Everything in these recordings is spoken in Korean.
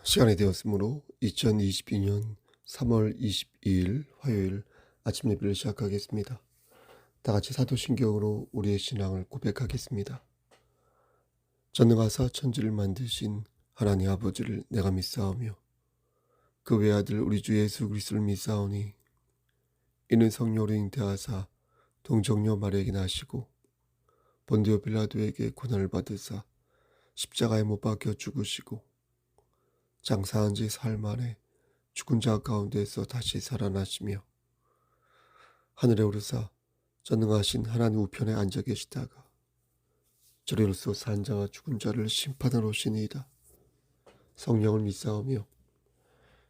시간이 되었으므로 2022년 3월 22일 화요일 아침 예배를 시작하겠습니다. 다 같이 사도신경으로 우리의 신앙을 고백하겠습니다. 전능하사 천지를 만드신 하나님 아버지를 내가 믿사오며 그 외아들 우리 주 예수 그리스도를 믿사오니 이는 성령으로 잉태하사 동정녀 마리아에게 나시고 본디오 빌라도에게 고난을 받으사 십자가에 못 박혀 죽으시고 장사한 지 사흘 만에 죽은 자 가운데서 다시 살아나시며 하늘에 오르사 전능하신 하나님 우편에 앉아 계시다가 저리로서 산 자와 죽은 자를 심판하러 오시니이다. 성령을 믿사오며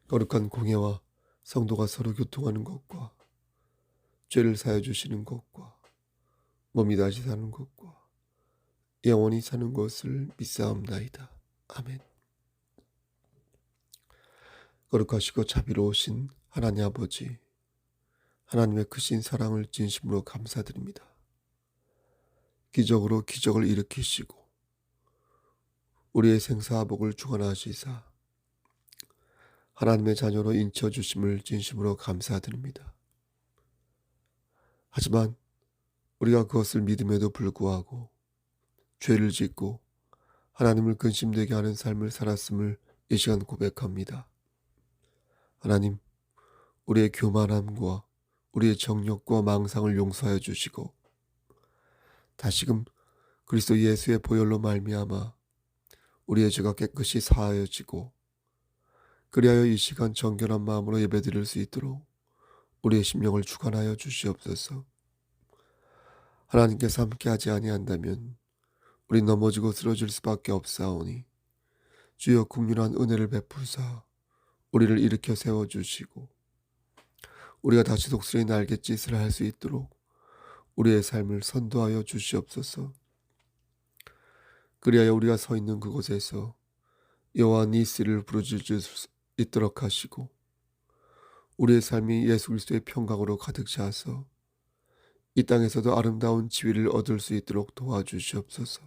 거룩한 공예와 성도가 서로 교통하는 것과 죄를 사해 주시는 것과 몸이 다시 사는 것과 영원히 사는 것을 믿사옵나이다. 아멘. 거룩하시고 자비로우신 하나님 아버지, 하나님의 크신 사랑을 진심으로 감사드립니다. 기적으로 기적을 일으키시고 우리의 생사복을 주관하시사 하나님의 자녀로 인쳐주심을 진심으로 감사드립니다. 하지만 우리가 그것을 믿음에도 불구하고 죄를 짓고 하나님을 근심되게 하는 삶을 살았음을 이 시간 고백합니다. 하나님, 우리의 교만함과 우리의 정욕과 망상을 용서하여 주시고 다시금 그리스도 예수의 보혈로 말미암아 우리의 죄가 깨끗이 사하여지고 그리하여 이 시간 정결한 마음으로 예배드릴 수 있도록 우리의 심령을 주관하여 주시옵소서. 하나님께서 함께하지 아니한다면 우리 넘어지고 쓰러질 수밖에 없사오니 주여 국률한 은혜를 베푸사 우리를 일으켜 세워주시고 우리가 다시 독수리 날갯짓을 할 수 있도록 우리의 삶을 선도하여 주시옵소서. 그리하여 우리가 서 있는 그곳에서 여호와 니스를 부르짖을 수 있도록 하시고 우리의 삶이 예수 그리스도의 평강으로 가득 차서 이 땅에서도 아름다운 지위를 얻을 수 있도록 도와주시옵소서.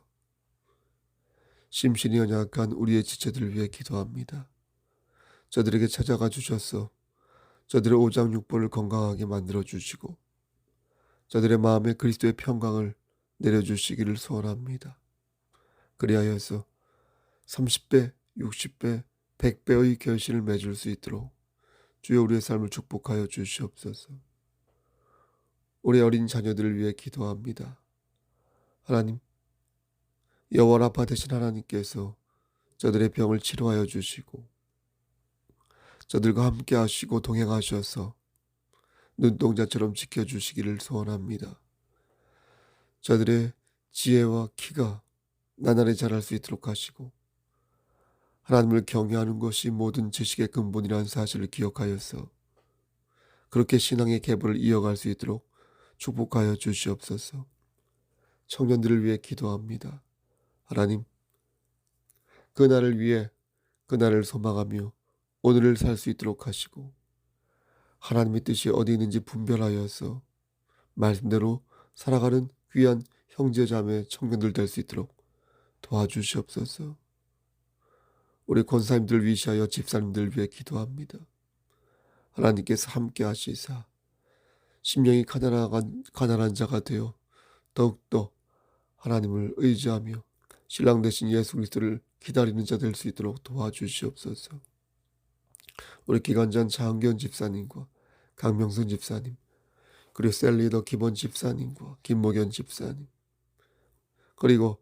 심신이 연약한 우리의 지체들을 위해 기도합니다. 저들에게 찾아가 주셔서 저들의 오장육부를 건강하게 만들어 주시고 저들의 마음에 그리스도의 평강을 내려주시기를 소원합니다. 그리하여서 30배, 60배, 100배의 결실을 맺을 수 있도록 주여 우리의 삶을 축복하여 주시옵소서. 우리 어린 자녀들을 위해 기도합니다. 하나님, 여호와 라파 되신 하나님께서 저들의 병을 치료하여 주시고 저들과 함께 하시고 동행하셔서 눈동자처럼 지켜주시기를 소원합니다. 저들의 지혜와 키가 나날이 자랄 수 있도록 하시고 하나님을 경외하는 것이 모든 지식의 근본이라는 사실을 기억하여서 그렇게 신앙의 계보를 이어갈 수 있도록 축복하여 주시옵소서. 청년들을 위해 기도합니다. 하나님, 그날을 위해 그날을 소망하며 오늘을 살 수 있도록 하시고 하나님의 뜻이 어디 있는지 분별하여서 말씀대로 살아가는 귀한 형제자매 청년들 될 수 있도록 도와주시옵소서. 우리 권사님들 위시하여 집사님들 위해 기도합니다. 하나님께서 함께 하시사 심령이 가난한 자가 되어 더욱더 하나님을 의지하며 신랑 되신 예수 그리스도를 기다리는 자 될 수 있도록 도와주시옵소서. 우리 기관장 장은견 집사님과 강명순 집사님, 그리고 셀리더 기본 집사님과 김목연 집사님, 그리고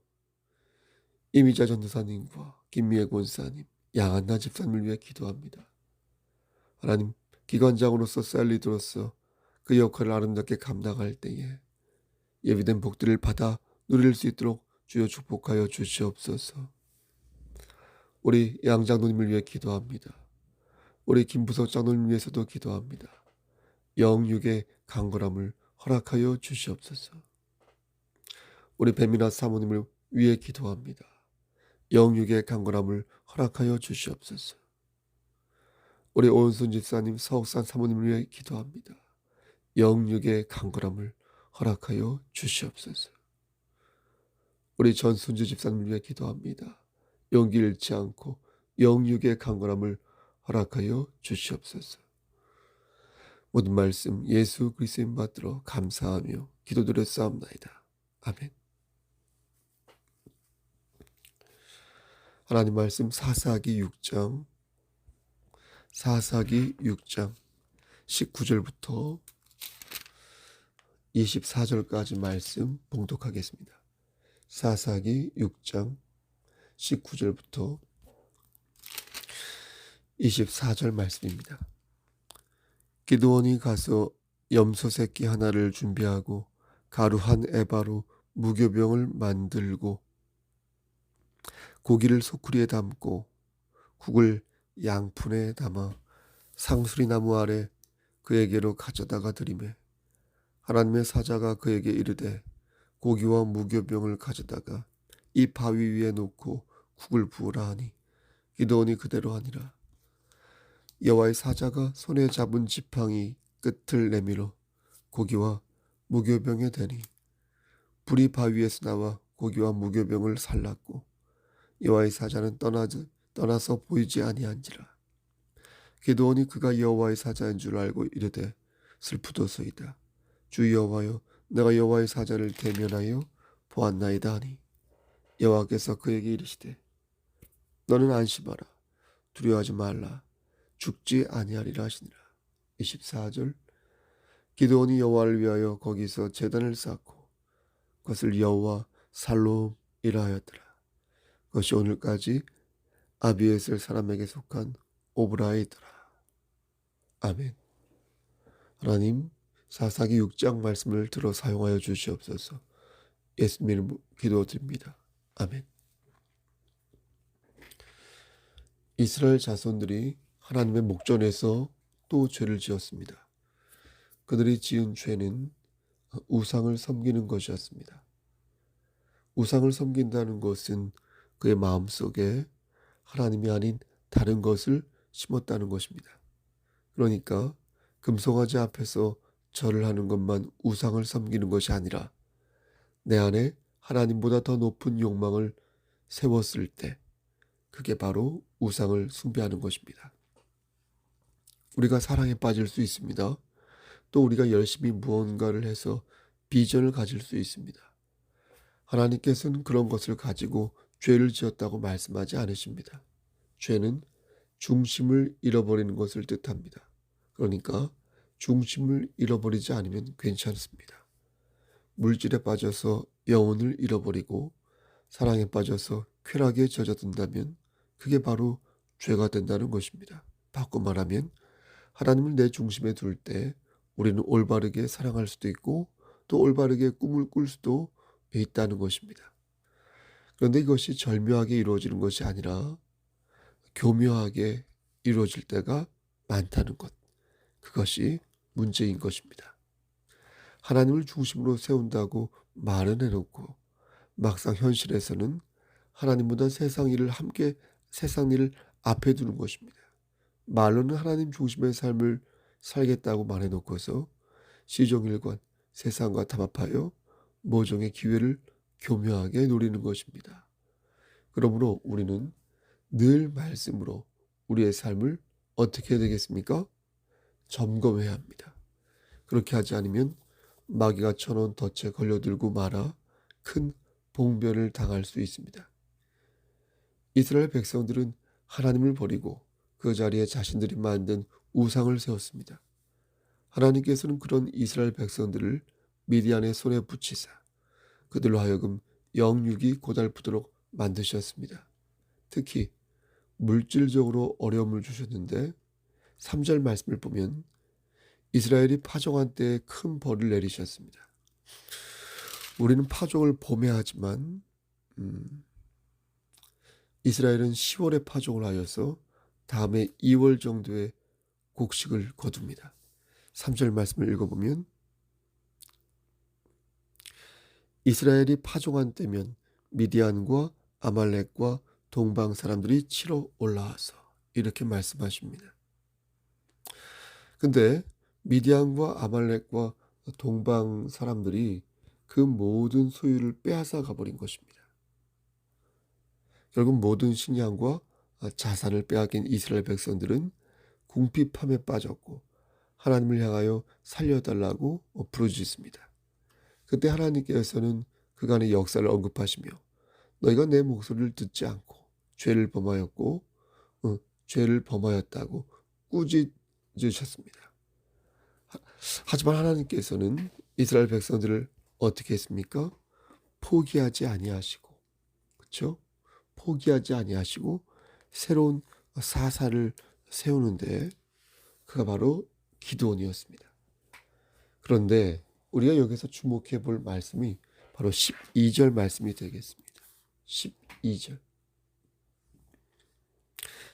이미자 전도사님과 김미애 권사님, 양한나 집사님을 위해 기도합니다. 하나님, 기관장으로서 셀리더로서 그 역할을 아름답게 감당할 때에 예비된 복들을 받아 누릴 수 있도록 주여 축복하여 주시옵소서. 우리 양장로님을 위해 기도합니다. 우리 김부석 장로님 위해서도 기도합니다. 영육의 강건함을 허락하여 주시옵소서. 우리 배미나 사모님을 위해 기도합니다. 영육의 강건함을 허락하여 주시옵소서. 우리 오은순 집사님, 서옥산 사모님을 위해 기도합니다. 영육의 강건함을 허락하여 주시옵소서. 우리 전순주 집사님을 위해 기도합니다. 용기 잃지 않고 영육의 강건함을 허락하여 주시옵소서. 모든 말씀 예수 그리스도의 이름 받들어 감사하며 기도드렸사옵나이다. 아멘. 하나님 말씀 사사기 6장 19절부터 24절까지 말씀 봉독하겠습니다. 사사기 6장 19절부터 24절 말씀입니다. 기드온이 가서 염소 새끼 하나를 준비하고 가루 한 에바로 무교병을 만들고 고기를 소쿠리에 담고 국을 양푼에 담아 상수리 나무 아래 그에게로 가져다가 드리매 하나님의 사자가 그에게 이르되 고기와 무교병을 가져다가 이 바위 위에 놓고 국을 부으라 하니 기드온이 그대로 하니라. 여호와의 사자가 손에 잡은 지팡이 끝을 내밀어 고기와 무교병에 대니 불이 바위에서 나와 고기와 무교병을 살랐고 여호와의 사자는 떠나서 보이지 아니한지라. 기드온이 그가 여호와의 사자인 줄 알고 이르되 슬프도소이다. 주 여호와여, 내가 여호와의 사자를 대면하여 보았나이다 하니 여호와께서 그에게 이르시되 너는 안심하라. 두려워하지 말라. 죽지 아니하리라 하시니라. 24절. 기드온이 여호와를 위하여 거기서 제단을 쌓고 그것을 여호와 살롬이라 하였더라. 그것이 오늘까지 아비에셀 사람에게 속한 오브라에 있더라. 아멘. 하나님, 사사기 6장 말씀을 들어 사용하여 주시옵소서. 예수님 이름으로 기도드립니다. 아멘. 이스라엘 자손들이 하나님의 목전에서 또 죄를 지었습니다. 그들이 지은 죄는 우상을 섬기는 것이었습니다. 우상을 섬긴다는 것은 그의 마음속에 하나님이 아닌 다른 것을 심었다는 것입니다. 그러니까 금송아지 앞에서 절을 하는 것만 우상을 섬기는 것이 아니라 내 안에 하나님보다 더 높은 욕망을 세웠을 때 그게 바로 우상을 숭배하는 것입니다. 우리가 사랑에 빠질 수 있습니다. 또 우리가 열심히 무언가를 해서 비전을 가질 수 있습니다. 하나님께서는 그런 것을 가지고 죄를 지었다고 말씀하지 않으십니다. 죄는 중심을 잃어버리는 것을 뜻합니다. 그러니까 중심을 잃어버리지 않으면 괜찮습니다. 물질에 빠져서 영혼을 잃어버리고 사랑에 빠져서 쾌락에 젖어든다면 그게 바로 죄가 된다는 것입니다. 바꿔 말하면 하나님을 내 중심에 둘 때 우리는 올바르게 사랑할 수도 있고 또 올바르게 꿈을 꿀 수도 있다는 것입니다. 그런데 이것이 절묘하게 이루어지는 것이 아니라 교묘하게 이루어질 때가 많다는 것. 그것이 문제인 것입니다. 하나님을 중심으로 세운다고 말은 해놓고 막상 현실에서는 하나님보다 세상 일을 앞에 두는 것입니다. 말로는 하나님 중심의 삶을 살겠다고 말해놓고서 시종일관 세상과 담합하여 모종의 기회를 교묘하게 노리는 것입니다. 그러므로 우리는 늘 말씀으로 우리의 삶을 어떻게 해야 되겠습니까? 점검해야 합니다. 그렇게 하지 않으면 마귀가 쳐놓은 덫에 걸려들고 말아 큰 봉변을 당할 수 있습니다. 이스라엘 백성들은 하나님을 버리고 그 자리에 자신들이 만든 우상을 세웠습니다. 하나님께서는 그런 이스라엘 백성들을 미디안의 손에 붙이사 그들로 하여금 영육이 고달프도록 만드셨습니다. 특히 물질적으로 어려움을 주셨는데 3절 말씀을 보면 이스라엘이 파종한 때에 큰 벌을 내리셨습니다. 우리는 파종을 봄에 하지만 이스라엘은 10월에 파종을 하여서 다음에 2월 정도에 곡식을 거둡니다. 3절 말씀을 읽어보면 이스라엘이 파종한 때면 미디안과 아말렉과 동방 사람들이 치러 올라와서 이렇게 말씀하십니다. 근데 미디안과 아말렉과 동방 사람들이 그 모든 소유를 빼앗아 가버린 것입니다. 결국 모든 식량과 자산을 빼앗긴 이스라엘 백성들은 궁핍함에 빠졌고 하나님을 향하여 살려달라고 부르짖습니다. 그때 하나님께서는 그간의 역사를 언급하시며 너희가 내 목소리를 듣지 않고 죄를 범하였고 죄를 범하였다고 꾸짖으셨습니다. 하지만 하나님께서는 이스라엘 백성들을 어떻게 했습니까? 포기하지 아니하시고, 그렇죠? 포기하지 아니하시고 새로운 사사를 세우는데 그가 바로 기드온이었습니다. 그런데 우리가 여기서 주목해 볼 말씀이 바로 12절 말씀이 되겠습니다.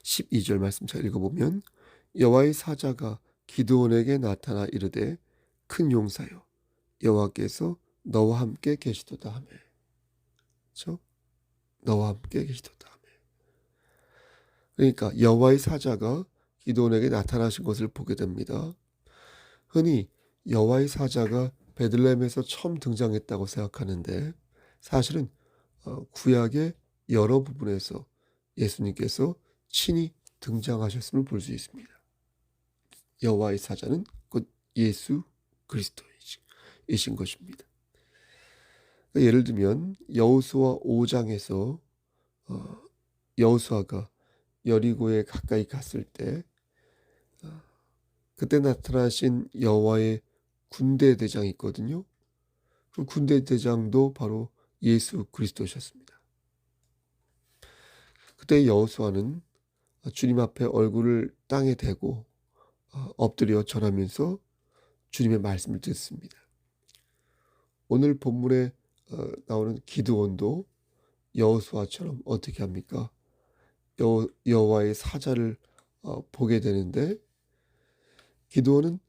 12절 말씀 잘 읽어보면 여호와의 사자가 기드온에게 나타나 이르되 큰 용사여 여호와께서 너와 함께 계시도다 하며, 그렇죠? 너와 함께 계시도다 하며. 그러니까 여호와의 사자가 기드온에게 나타나신 것을 보게 됩니다. 흔히 여호와의 사자가 베들레헴에서 처음 등장했다고 생각하는데 사실은 구약의 여러 부분에서 예수님께서 친히 등장하셨음을 볼 수 있습니다. 여호와의 사자는 곧 예수 그리스도이신 것입니다. 예를 들면 여호수아 5장에서 여호수아가 여리고에 가까이 갔을 때 그때 나타나신 여호와의 군대 대장이 있거든요. 그 군대 대장도 바로 예수 그리스도셨습니다. 그때 여호수아는 주님 앞에 얼굴을 땅에 대고 엎드려 절하면서 주님의 말씀을 듣습니다. 오늘 본문에 나오는 기드온도 여호수아처럼 어떻게 합니까? 여호와의 사자를 보게 되는데 기드온은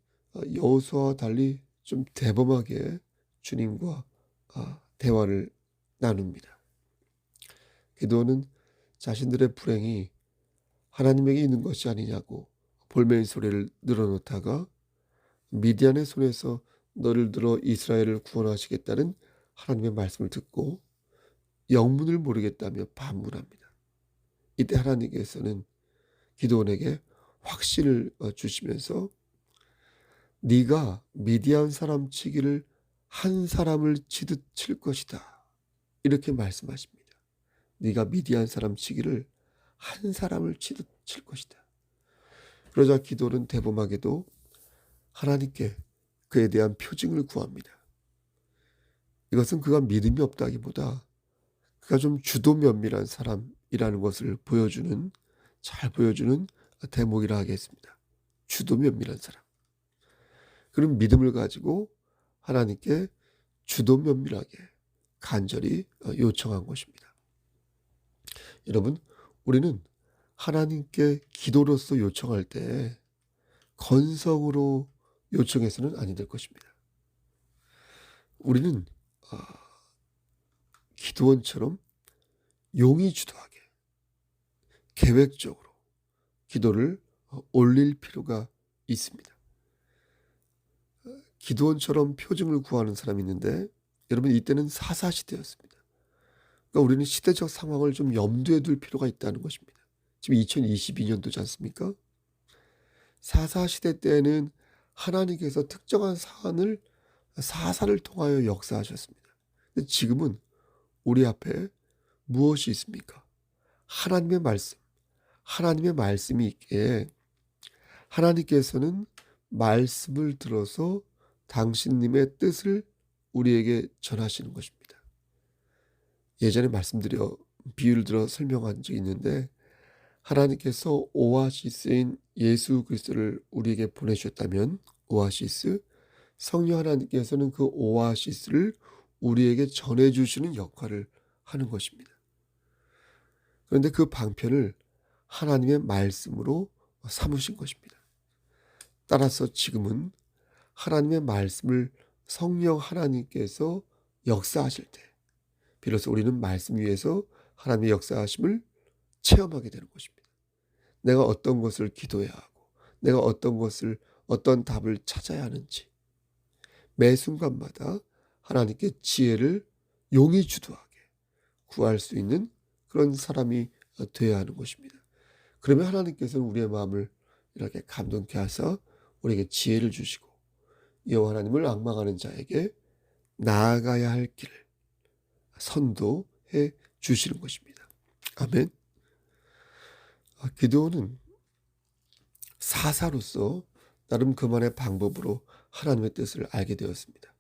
여호수아와 달리 좀 대범하게 주님과 대화를 나눕니다. 기드온은 자신들의 불행이 하나님에게 있는 것이 아니냐고 볼멘 소리를 늘어놓다가 미디안의 손에서 너를 들어 이스라엘을 구원하시겠다는 하나님의 말씀을 듣고 영문을 모르겠다며 반문합니다. 이때 하나님께서는 기드온에게 확신을 주시면서 네가 미디안 사람 치기를 한 사람을 치듯 칠 것이다. 이렇게 말씀하십니다. 네가 미디안 사람 치기를 한 사람을 치듯 칠 것이다. 그러자 기드온은 대범하게도 하나님께 그에 대한 표징을 구합니다. 이것은 그가 믿음이 없다기보다 그가 좀 주도 면밀한 사람이라는 것을 잘 보여주는 대목이라 하겠습니다. 주도 면밀한 사람. 그런 믿음을 가지고 하나님께 주도 면밀하게 간절히 요청한 것입니다. 여러분, 우리는 하나님께 기도로서 요청할 때 건성으로 요청해서는 아니 될 것입니다. 우리는 기드온처럼 용의 주도하게 계획적으로 기도를 올릴 필요가 있습니다. 기드온처럼 표징을 구하는 사람이 있는데 여러분 이때는 사사시대였습니다. 그러니까 우리는 시대적 상황을 좀 염두에 둘 필요가 있다는 것입니다. 지금 2022년도지 않습니까? 사사시대 때는 하나님께서 특정한 사안을 사사를 통하여 역사하셨습니다. 근데 지금은 우리 앞에 무엇이 있습니까? 하나님의 말씀. 하나님의 말씀이 있기에 하나님께서는 말씀을 들어서 당신님의 뜻을 우리에게 전하시는 것입니다. 예전에 비유를 들어 설명한 적이 있는데 하나님께서 오아시스인 예수 그리스도를 우리에게 보내주셨다면 오아시스, 성령 하나님께서는 그 오아시스를 우리에게 전해주시는 역할을 하는 것입니다. 그런데 그 방편을 하나님의 말씀으로 삼으신 것입니다. 따라서 지금은 하나님의 말씀을 성령 하나님께서 역사하실 때 비로소 우리는 말씀 위에서 하나님의 역사하심을 체험하게 되는 것입니다. 내가 어떤 것을 기도해야 하고 내가 어떤 답을 찾아야 하는지 매 순간마다 하나님께 지혜를 용의 주도하게 구할 수 있는 그런 사람이 되어야 하는 것입니다. 그러면 하나님께서는 우리의 마음을 이렇게 감동케 하사 우리에게 지혜를 주시고 여호와 하나님을 앙망하는 자에게 나아가야 할 길을 선도해 주시는 것입니다. 아멘. 기드온은 사사로서 나름 그만의 방법으로 하나님의 뜻을 알게 되었습니다.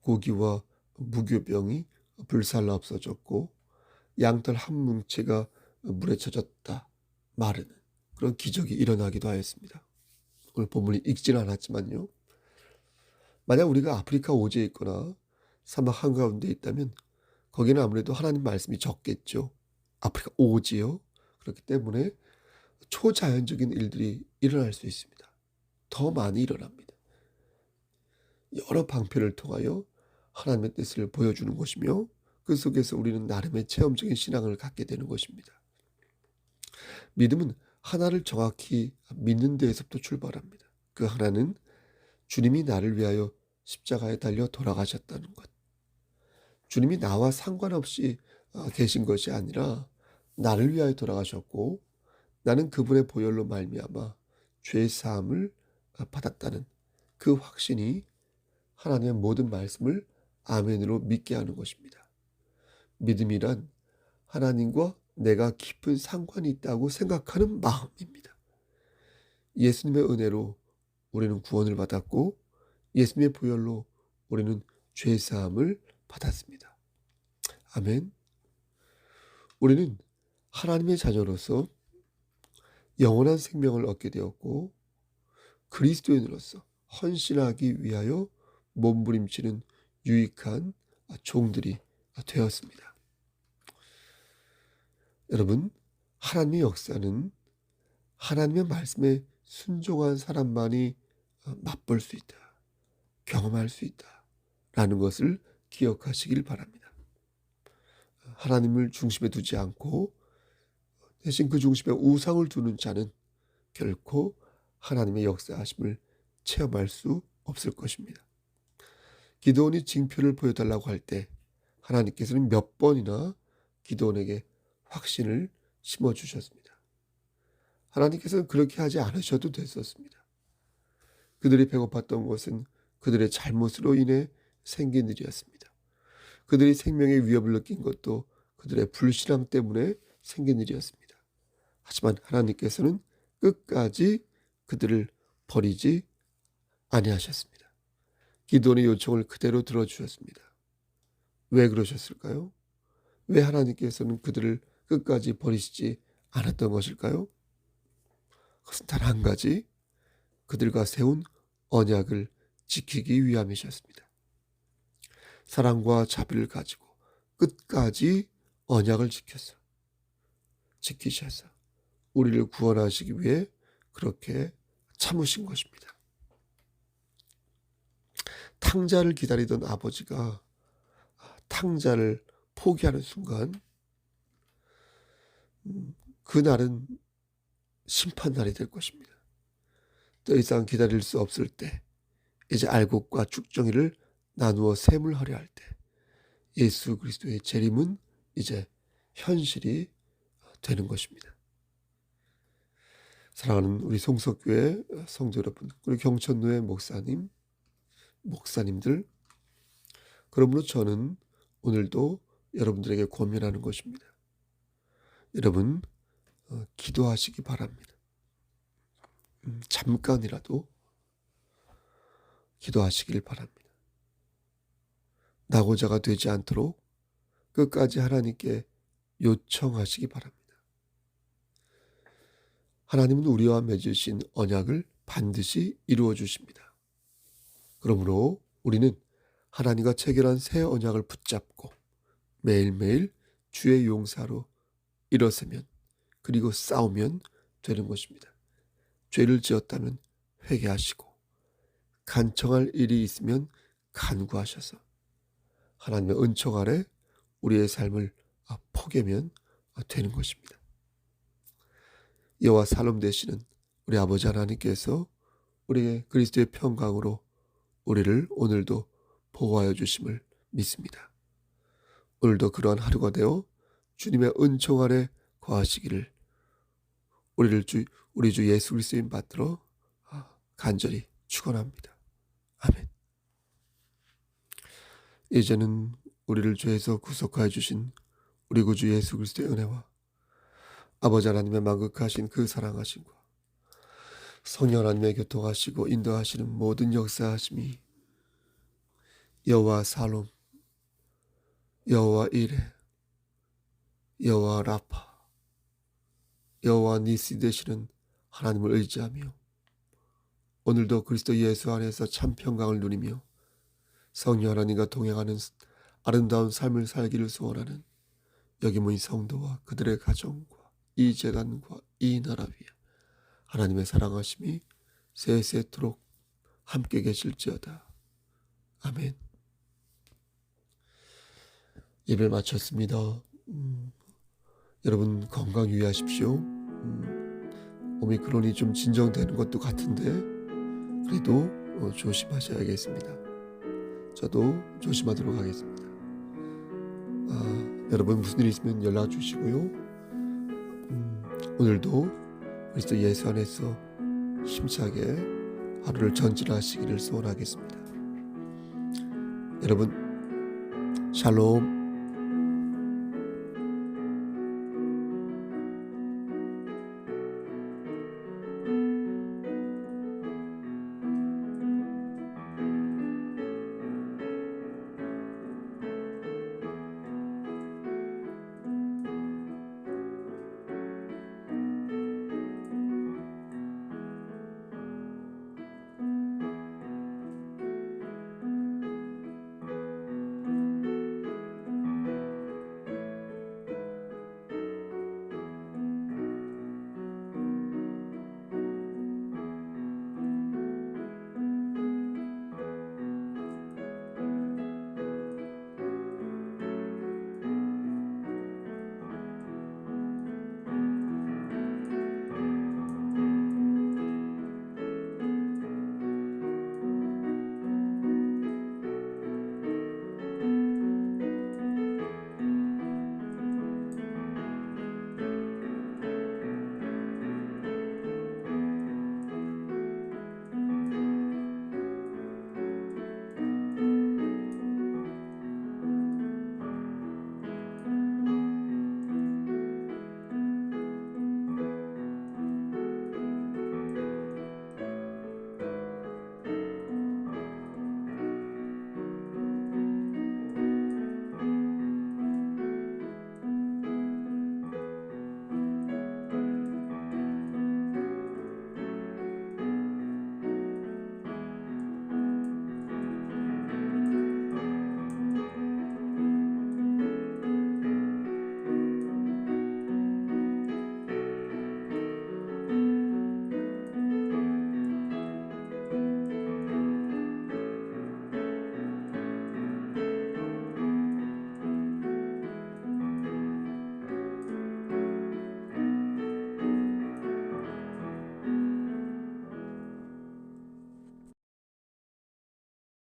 고기와 무교병이 불살라 없어졌고 양털 한 뭉치가 물에 젖었다 마르는 그런 기적이 일어나기도 하였습니다. 오늘 본문이 읽지는 않았지만요. 만약 우리가 아프리카 오지에 있거나 사막 한가운데 있다면 거기는 아무래도 하나님 말씀이 적겠죠. 아프리카 오지요. 그렇기 때문에 초자연적인 일들이 일어날 수 있습니다. 더 많이 일어납니다. 여러 방편을 통하여 하나님의 뜻을 보여주는 것이며 그 속에서 우리는 나름의 체험적인 신앙을 갖게 되는 것입니다. 믿음은 하나를 정확히 믿는 데에서부터 출발합니다. 그 하나는 주님이 나를 위하여 십자가에 달려 돌아가셨다는 것. 주님이 나와 상관없이 계신 것이 아니라 나를 위하여 돌아가셨고 나는 그분의 보혈로 말미암아 죄 사함을 받았다는 그 확신이 하나님의 모든 말씀을 아멘으로 믿게 하는 것입니다. 믿음이란 하나님과 내가 깊은 상관이 있다고 생각하는 마음입니다. 예수님의 은혜로 우리는 구원을 받았고 예수님의 보혈로 우리는 죄 사함을 받았습니다. 아멘. 우리는 하나님의 자녀로서 영원한 생명을 얻게 되었고 그리스도인으로서 헌신하기 위하여 몸부림치는 유익한 종들이 되었습니다. 여러분, 하나님의 역사는 하나님의 말씀에 순종한 사람만이 맛볼 수 있다, 경험할 수 있다라는 것을 기억하시길 바랍니다. 하나님을 중심에 두지 않고 대신 그 중심에 우상을 두는 자는 결코 하나님의 역사하심을 체험할 수 없을 것입니다. 기드온이 징표를 보여달라고 할 때 하나님께서는 몇 번이나 기드온에게 확신을 심어주셨습니다. 하나님께서는 그렇게 하지 않으셔도 됐었습니다. 그들이 배고팠던 것은 그들의 잘못으로 인해 생긴 일이었습니다. 그들이 생명의 위협을 느낀 것도 그들의 불신앙 때문에 생긴 일이었습니다. 하지만 하나님께서는 끝까지 그들을 버리지 아니하셨습니다. 기드온의 요청을 그대로 들어주셨습니다. 왜 그러셨을까요? 왜 하나님께서는 그들을 끝까지 버리시지 않았던 것일까요? 그것은 단 한 가지, 그들과 세운 언약을 지키기 위함이셨습니다. 사랑과 자비를 가지고 끝까지 언약을 지키셔서 우리를 구원하시기 위해 그렇게 참으신 것입니다. 탕자를 기다리던 아버지가 탕자를 포기하는 순간 그날은 심판날이 될 것입니다. 더 이상 기다릴 수 없을 때 이제 알곡과 쭉정이를 나누어 셈을 하려 할 때 예수 그리스도의 재림은 이제 현실이 되는 것입니다. 사랑하는 우리 송석교회 성도 여러분, 우리 경천노회 목사님들, 그러므로 저는 오늘도 여러분들에게 권면하는 것입니다. 여러분 기도하시기 바랍니다. 잠깐이라도 기도하시길 바랍니다. 낙오자가 되지 않도록 끝까지 하나님께 요청하시기 바랍니다. 하나님은 우리와 맺으신 언약을 반드시 이루어 주십니다. 그러므로 우리는 하나님과 체결한 새 언약을 붙잡고 매일매일 주의 용사로 일어서면 그리고 싸우면 되는 것입니다. 죄를 지었다면 회개하시고 간청할 일이 있으면 간구하셔서 하나님의 은총 아래 우리의 삶을 포개면 되는 것입니다. 여호와 살롬 되시는 우리 아버지 하나님께서 우리의 그리스도의 평강으로 우리를 오늘도 보호하여 주심을 믿습니다. 오늘도 그러한 하루가 되어 주님의 은총 아래 거하시기를 우리 주 예수 그리스도인 받들어 간절히 축원합니다. 아멘. 이제는 우리를 죄에서 구속하여 주신 우리 구주 예수 그리스도의 은혜와 아버지 하나님의 만극하신 그 사랑하심과 성령 하나님의 교통하시고 인도하시는 모든 역사하심이 여호와 살롬, 여호와 이레, 여호와 라파, 여호와 니시 되시는 하나님을 의지하며 오늘도 그리스도 예수 안에서 참 평강을 누리며 성령 하나님과 동행하는 아름다운 삶을 살기를 소원하는 여기 모인 성도와 그들의 가정과 이 재단과 이 나라 위에 하나님의 사랑하심이 세세토록 함께 계실지어다. 아멘. 예배 마쳤습니다. 여러분 건강 유의하십시오. 오미크론이 좀 진정되는 것도 같은데 그래도 조심하셔야겠습니다. 저도 조심하도록 하겠습니다. 여러분 무슨 일 있으면 연락 주시고요. 오늘도 그리스도 예수 안에서 힘차게 하루를 전진하시기를 소원하겠습니다. 여러분 샬롬.